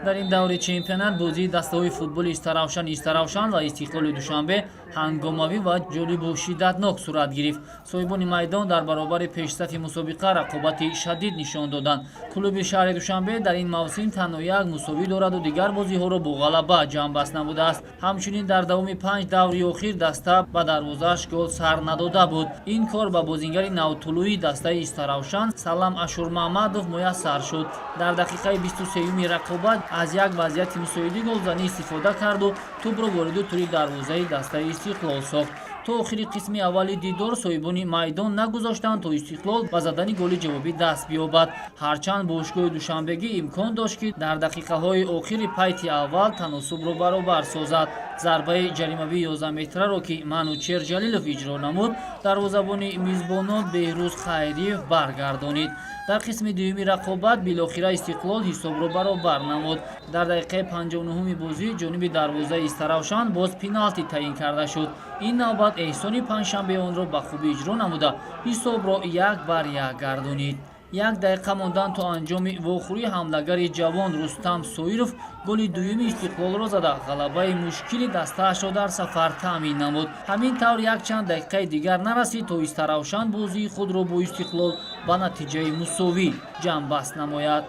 дар ин даври чемпионат бозии дастаҳои футболи Истаравшан ва Истиқлоли Душанбе ҳангомавӣ ва ҷолибу шиддатнок сурат гирифт. соҳибони майдон дар баробари пешсафи мусобиқа рақобати шадид нишон доданд. клуби шаҳри Душанбе дар ин мавсим танҳо як мусовӣ дораду дигар бозиҳоро бо ғалаба ҷамъбаст намудааст. ҳамчунин дар давоми 5 даври охир даста ба дарвозааш гол сар надода буд. ин кор ба бозингари навтулӯи дастаи Истаравшан Салам Ашурмаҳмадов муяссар шуд. дар дақиқаи 23-юми рақобат аз як вазъияти мусоиди голзанӣ истифода карду тӯбро вориду тури дарвозаи дастаи Истиқлол сохт. то охири қисми аввали дидор соҳибони майдон нагузоштанд то Истиқлол ба задани голи ҷавобӣ даст биёбад. ҳарчанд бошгоҳи душанбегӣ имкон дошт ки дар дақиқаҳои охири пайти аввал таносубро баробар созад. зарбаи ҷаримавии 11-метраро ки Манучер Ҷалилов иҷро намуд, дарвозабони мизбонон Беҳрӯз Хайриев баргардонид. дар қисми дуюми рақобат билохира Истиқлол ҳисобро баробар намуд. дар дақиқаи 59-уми бозӣ ҷониби дарвозаи Истаравшан боз пеналти таъин карда шуд. ин навбат Эҳсони Панҷшанбе онро ба хубӣ иҷро намуда ҳисобро 1-1 гардонид. як дақиқа мондан то анҷоми вохӯрӣ ҳамлагари ҷавон Рустам Соиров голи дуюми Истиқлолро зада ғалабаи мушкили дастаашро дар сафар таъмин намуд. ҳамин тавр якчанд дақиқаи дигар нарасид то Истаравшан бозии худро бо Истиқлол ба натиҷаи мусовӣ ҷамъбаст намояд.